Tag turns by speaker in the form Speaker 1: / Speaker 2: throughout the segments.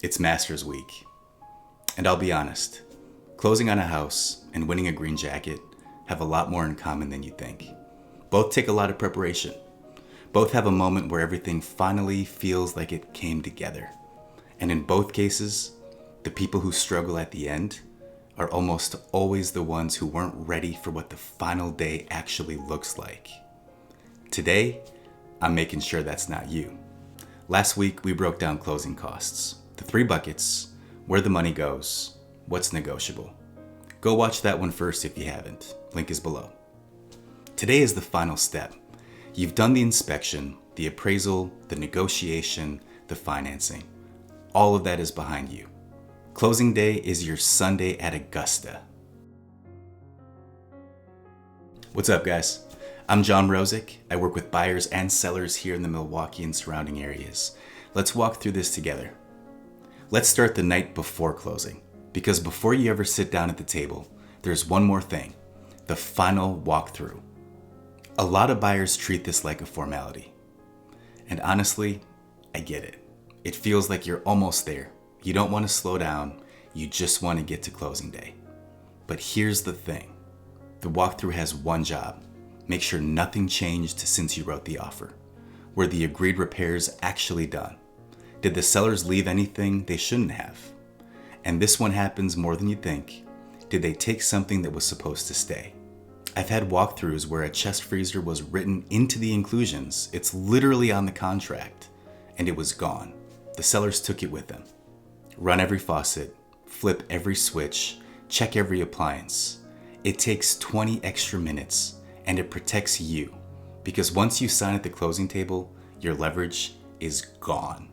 Speaker 1: It's Masters Week. And I'll be honest, closing on a house and winning a green jacket have a lot more in common than you think. Both take a lot of preparation. Both have a moment where everything finally feels like it came together. And in both cases, the people who struggle at the end are almost always the ones who weren't ready for what the final day actually looks like. Today, I'm making sure that's not you. Last week, we broke down closing costs, the 3 buckets, where the money goes, what's negotiable. Go watch that one first if you haven't. Link is below. Today is the final step. You've done the inspection, the appraisal, the negotiation, the financing. All of that is behind you. Closing day is your Sunday at Augusta. What's up, guys? I'm John.rozek. I work with buyers and sellers here in the Milwaukee and surrounding areas. Let's walk through this together. Let's start the night before closing, because before you ever sit down at the table, there's one more thing, the final walkthrough. A lot of buyers treat this like a formality. And honestly, I get it. It feels like you're almost there. You don't want to slow down, you just want to get to closing day. But here's the thing. The walkthrough has one job. Make sure nothing changed since you wrote the offer. Were the agreed repairs actually done? Did the sellers leave anything they shouldn't have? And this one happens more than you think. Did they take something that was supposed to stay? I've had walkthroughs where a chest freezer was written into the inclusions. It's literally on the contract, and it was gone. The sellers took it with them. Run every faucet, flip every switch, check every appliance. It takes 20 extra minutes, and it protects you, because once you sign at the closing table, your leverage is gone.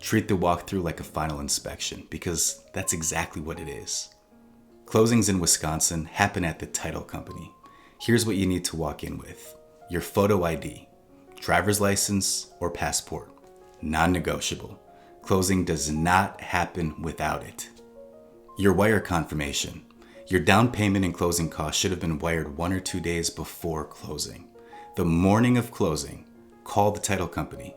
Speaker 1: Treat the walkthrough like a final inspection, because that's exactly what it is. Closings in Wisconsin happen at the title company. Here's what you need to walk in with: your photo ID, driver's license, or passport. Non-negotiable. Closing does not happen without it. Your wire confirmation. Your down payment and closing costs should have been wired 1 or 2 days before closing. The morning of closing, call the title company.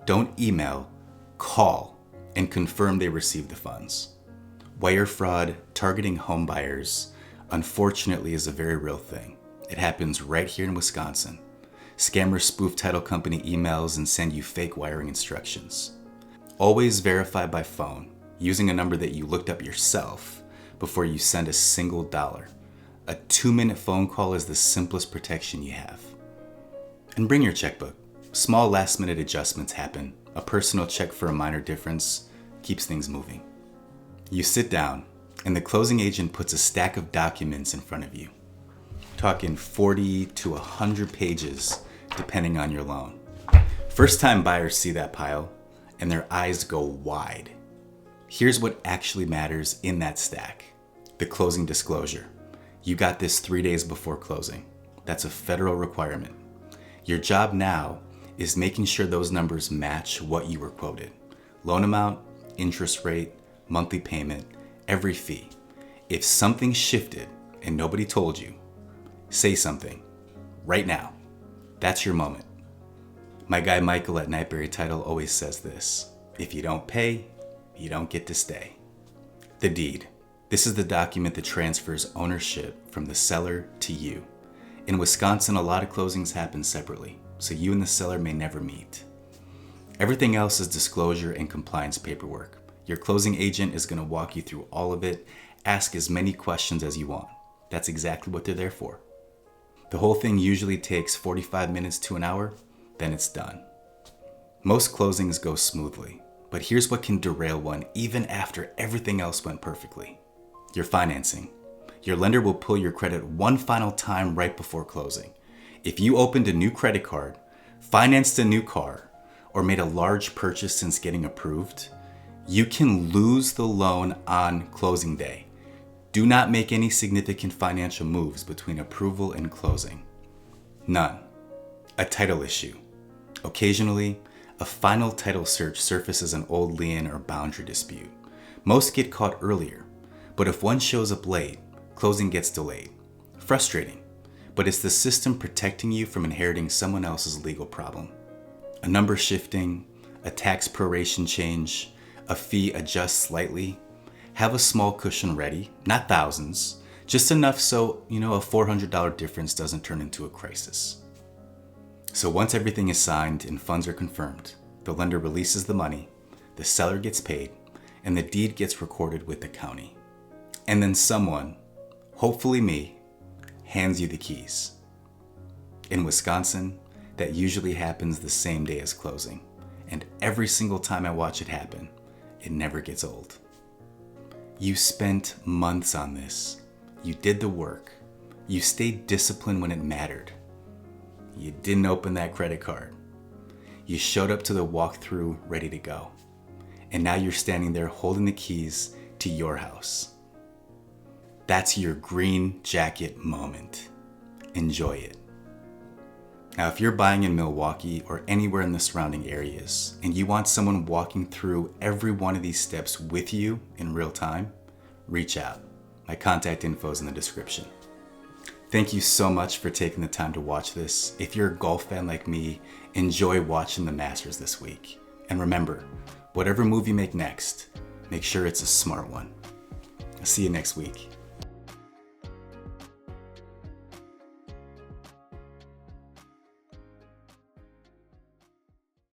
Speaker 1: Don't email, call and confirm they received the funds. Wire fraud targeting home buyers, unfortunately, is a very real thing. It happens right here in Wisconsin. Scammers spoof title company emails and send you fake wiring instructions. Always verify by phone, using a number that you looked up yourself before you send a single dollar. A 2-minute phone call is the simplest protection you have. And bring your checkbook. Small last-minute adjustments happen. A personal check for a minor difference keeps things moving. You sit down, and the closing agent puts a stack of documents in front of you. Talking 40 to 100 pages, depending on your loan. First-time buyers see that pile, and their eyes go wide. Here's what actually matters in that stack: the closing disclosure. You got this 3 days before closing. That's a federal requirement. Your job now is making sure those numbers match what you were quoted. Loan amount, interest rate, monthly payment, every fee. If something shifted and nobody told you, say something right now. That's your moment. My guy Michael at Nightberry Title always says this: if you don't pay, you don't get to stay. The deed. This is the document that transfers ownership from the seller to you. In Wisconsin, a lot of closings happen separately, so you and the seller may never meet. Everything else is disclosure and compliance paperwork. Your closing agent is going to walk you through all of it. Ask as many questions as you want. That's exactly what they're there for. The whole thing usually takes 45 minutes to an hour, then it's done. Most closings go smoothly, but here's what can derail one even after everything else went perfectly. Your financing. Your lender will pull your credit one final time right before closing. If you opened a new credit card, financed a new car, or made a large purchase since getting approved, you can lose the loan on closing day. Do not make any significant financial moves between approval and closing. None. A title issue. Occasionally, a final title search surfaces an old lien or boundary dispute. Most get caught earlier, but if one shows up late, closing gets delayed. Frustrating, but it's the system protecting you from inheriting someone else's legal problem. A number shifting, a tax proration change, a fee adjusts slightly, have a small cushion ready, not thousands, just enough so, a $400 difference doesn't turn into a crisis. So once everything is signed and funds are confirmed, the lender releases the money, the seller gets paid, and the deed gets recorded with the county. And then someone, hopefully me, hands you the keys. In Wisconsin, that usually happens the same day as closing. And every single time I watch it happen, it never gets old. You spent months on this. You did the work. You stayed disciplined when it mattered. You didn't open that credit card. You showed up to the walkthrough ready to go. And now you're standing there holding the keys to your house. That's your green jacket moment. Enjoy it. Now, if you're buying in Milwaukee or anywhere in the surrounding areas, and you want someone walking through every one of these steps with you in real time, reach out. My contact info is in the description. Thank you so much for taking the time to watch this. If you're a golf fan like me, enjoy watching the Masters this week. And remember, whatever move you make next, make sure it's a smart one. I'll see you next week.